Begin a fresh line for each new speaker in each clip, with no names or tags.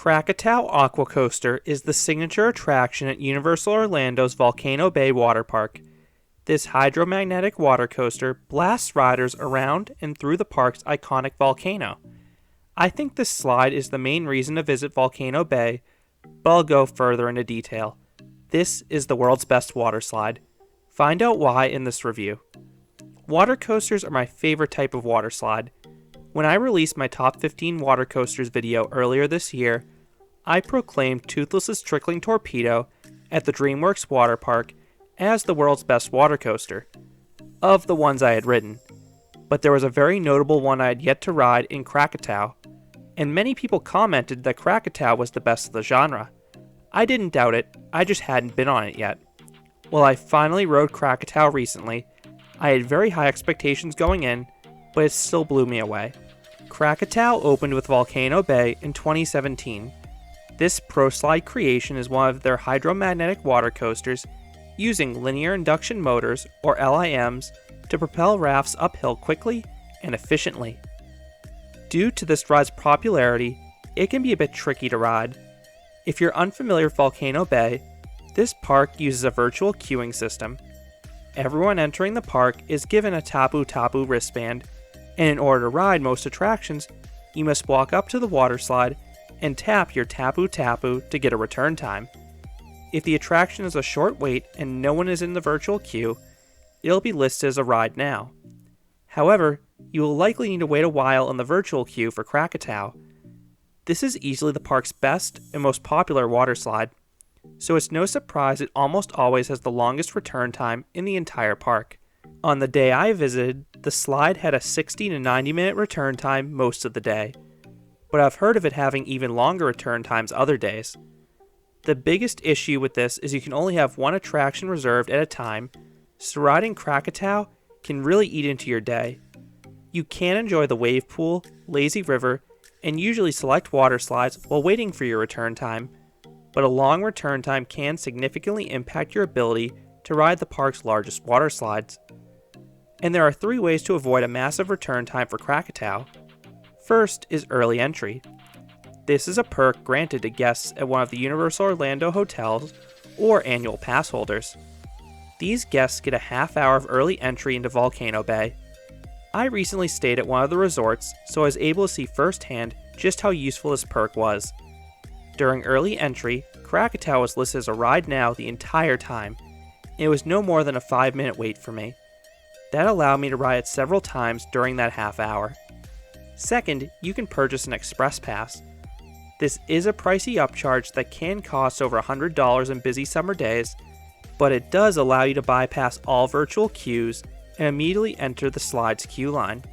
Krakatau Aqua Coaster is the signature attraction at Universal Orlando's Volcano Bay Water Park. This hydromagnetic water coaster blasts riders around and through the park's iconic volcano. I think this slide is the main reason to visit Volcano Bay, but I'll go further into detail. This is the world's best water slide. Find out why in this review. Water coasters are my favorite type of water slide. When I released my top 15 water coasters video earlier this year, I proclaimed Toothless's Trickling Torpedo at the DreamWorks Water Park as the world's best water coaster, of the ones I had ridden. But there was a very notable one I had yet to ride in Krakatau, and many people commented that Krakatau was the best of the genre. I didn't doubt it, I just hadn't been on it yet. Well, I finally rode Krakatau recently. I had very high expectations going in, but it still blew me away. Krakatau opened with Volcano Bay in 2017. This ProSlide creation is one of their hydromagnetic water coasters using linear induction motors, or LIMs, to propel rafts uphill quickly and efficiently. Due to this ride's popularity, it can be a bit tricky to ride. If you're unfamiliar with Volcano Bay, this park uses a virtual queuing system. Everyone entering the park is given a Tapu Tapu wristband, and in order to ride most attractions, you must walk up to the water slide and tap your Tapu Tapu to get a return time. If the attraction is a short wait and no one is in the virtual queue, it'll be listed as a ride now. However, you will likely need to wait a while in the virtual queue for Krakatau. This is easily the park's best and most popular water slide, so it's no surprise it almost always has the longest return time in the entire park. On the day I visited, the slide had a 60 to 90 minute return time most of the day, but I've heard of it having even longer return times other days. The biggest issue with this is you can only have one attraction reserved at a time, so riding Krakatau can really eat into your day. You can enjoy the wave pool, lazy river, and usually select water slides while waiting for your return time, but a long return time can significantly impact your ability to ride the park's largest water slides. And there are 3 ways to avoid a massive return time for Krakatau. First is early entry. This is a perk granted to guests at one of the Universal Orlando hotels or annual pass holders. These guests get a half hour of early entry into Volcano Bay. I recently stayed at one of the resorts, so I was able to see firsthand just how useful this perk was. During early entry, Krakatau was listed as a ride now the entire time, and it was no more than a 5-minute wait for me. That allowed me to ride it several times during that half hour. Second, you can purchase an express pass. This is a pricey upcharge that can cost over $100 in busy summer days, but it does allow you to bypass all virtual queues and immediately enter the slide's queue line.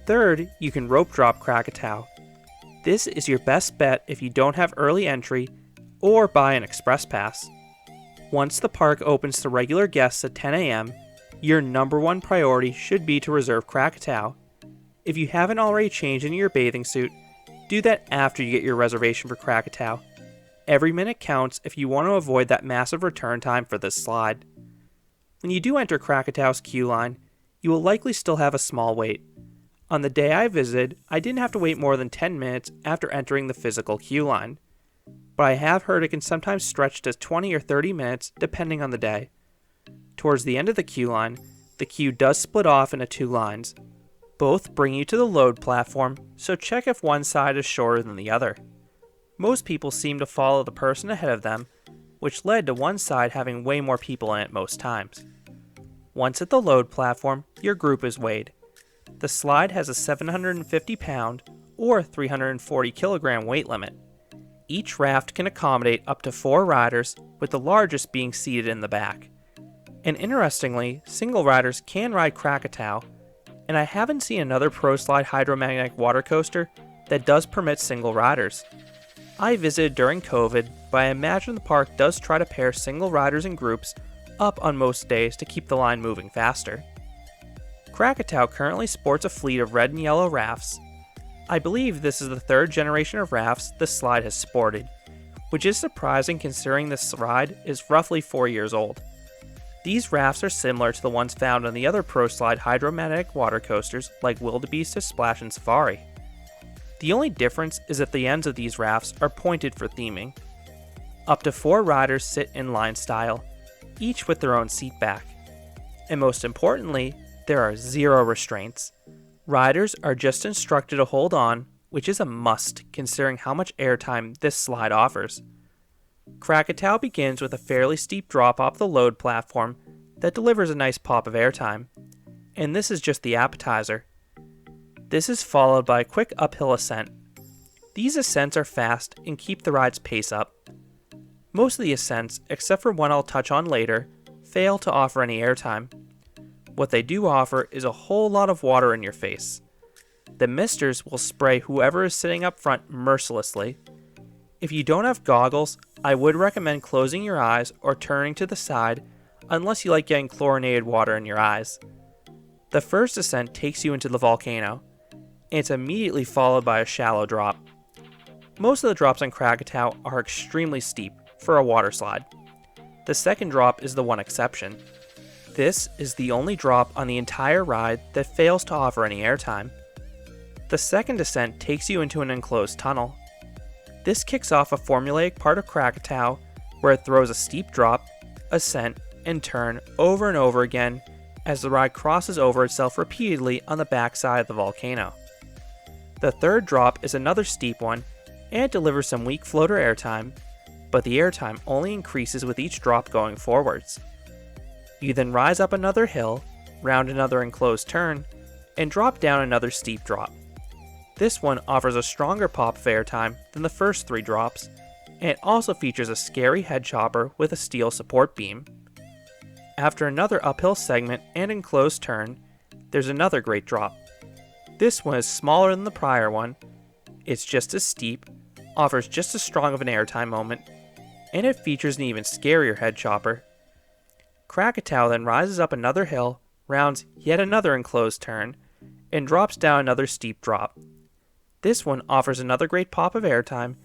Third, you can rope drop Krakatau. This is your best bet if you don't have early entry or buy an express pass. Once the park opens to regular guests at 10 a.m., your number one priority should be to reserve Krakatau. If you haven't already changed into your bathing suit, do that after you get your reservation for Krakatau. Every minute counts if you want to avoid that massive return time for this slide. When you do enter Krakatau's queue line, you will likely still have a small wait. On the day I visited, I didn't have to wait more than 10 minutes after entering the physical queue line, but I have heard it can sometimes stretch to 20 or 30 minutes depending on the day. Towards the end of the queue line, the queue does split off into 2 lines. Both bring you to the load platform, so check if one side is shorter than the other. Most people seem to follow the person ahead of them, which led to one side having way more people in it most times. Once at the load platform, your group is weighed. The slide has a 750-pound or 340-kilogram weight limit. Each raft can accommodate up to 4 riders, with the largest being seated in the back. And interestingly, single riders can ride Krakatau, and I haven't seen another ProSlide hydromagnetic water coaster that does permit single riders. I visited during COVID, but I imagine the park does try to pair single riders and groups up on most days to keep the line moving faster. Krakatau currently sports a fleet of red and yellow rafts. I believe this is the 3rd generation of rafts this slide has sported, which is surprising considering this ride is roughly 4 years old. These rafts are similar to the ones found on the other ProSlide hydromagnetic water coasters like Wildebeest, Splash, and Safari. The only difference is that the ends of these rafts are pointed for theming. Up to 4 riders sit in line style, each with their own seat back. And most importantly, there are 0 restraints. Riders are just instructed to hold on, which is a must considering how much airtime this slide offers. Krakatau begins with a fairly steep drop off the load platform that delivers a nice pop of airtime, and this is just the appetizer. This is followed by a quick uphill ascent. These ascents are fast and keep the ride's pace up. Most of the ascents, except for one I'll touch on later, fail to offer any airtime. What they do offer is a whole lot of water in your face. The misters will spray whoever is sitting up front mercilessly. If you don't have goggles, I would recommend closing your eyes or turning to the side unless you like getting chlorinated water in your eyes. The first ascent takes you into the volcano, and it's immediately followed by a shallow drop. Most of the drops on Krakatau are extremely steep for a water slide. The second drop is the one exception. This is the only drop on the entire ride that fails to offer any airtime. The second descent takes you into an enclosed tunnel. This kicks off a formulaic part of Krakatau where it throws a steep drop, ascent, and turn over and over again as the ride crosses over itself repeatedly on the backside of the volcano. The third drop is another steep one, and it delivers some weak floater airtime, but the airtime only increases with each drop going forwards. You then rise up another hill, round another enclosed turn, and drop down another steep drop. This one offers a stronger pop of airtime than the first 3 drops, and it also features a scary head chopper with a steel support beam. After another uphill segment and enclosed turn, there's another great drop. This one is smaller than the prior one, it's just as steep, offers just as strong of an airtime moment, and it features an even scarier head chopper. Krakatau then rises up another hill, rounds yet another enclosed turn, and drops down another steep drop. This one offers another great pop of airtime,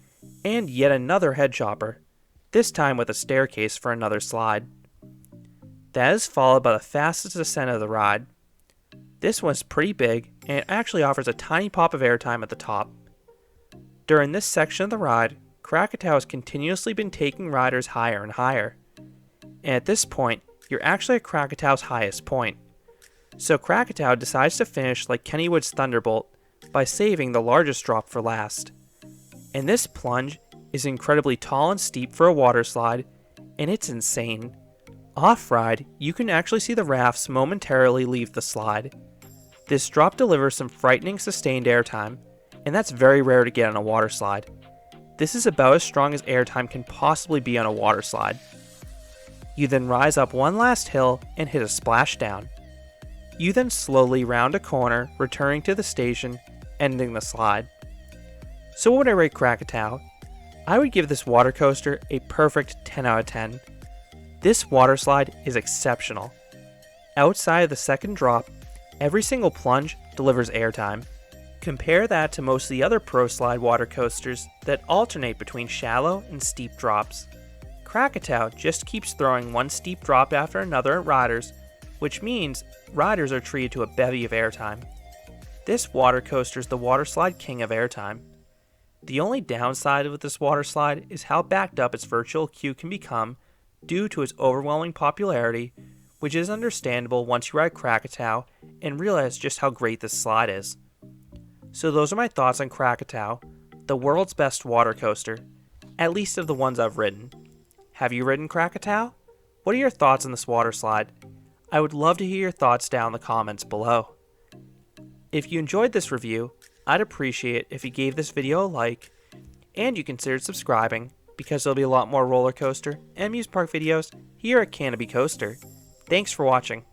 and yet another head chopper, this time with a staircase for another slide. That is followed by the fastest ascent of the ride. This one's pretty big, and it actually offers a tiny pop of airtime at the top. During this section of the ride, Krakatau has continuously been taking riders higher and higher. And at this point, you're actually at Krakatau's highest point. So Krakatau decides to finish like Kennywood's Thunderbolt by saving the largest drop for last. And this plunge is incredibly tall and steep for a water slide, and it's insane. Off-ride, you can actually see the rafts momentarily leave the slide. This drop delivers some frightening sustained airtime, and that's very rare to get on a water slide. This is about as strong as airtime can possibly be on a water slide. You then rise up one last hill and hit a splashdown. You then slowly round a corner, returning to the station, ending the slide. So what would I rate Krakatau? I would give this water coaster a perfect 10 out of 10. This water slide is exceptional. Outside of the second drop, every single plunge delivers airtime. Compare that to most of the other ProSlide water coasters that alternate between shallow and steep drops. Krakatau just keeps throwing one steep drop after another at riders, which means riders are treated to a bevy of airtime. This water coaster is the water slide king of airtime. The only downside with this water slide is how backed up its virtual queue can become due to its overwhelming popularity, which is understandable once you ride Krakatau and realize just how great this slide is. So those are my thoughts on Krakatau, the world's best water coaster, at least of the ones I've ridden. Have you ridden Krakatau? What are your thoughts on this water slide? I would love to hear your thoughts down in the comments below. If you enjoyed this review, I'd appreciate it if you gave this video a like, and you considered subscribing, because there'll be a lot more roller coaster and amusement park videos here at Canopy Coaster. Thanks for watching.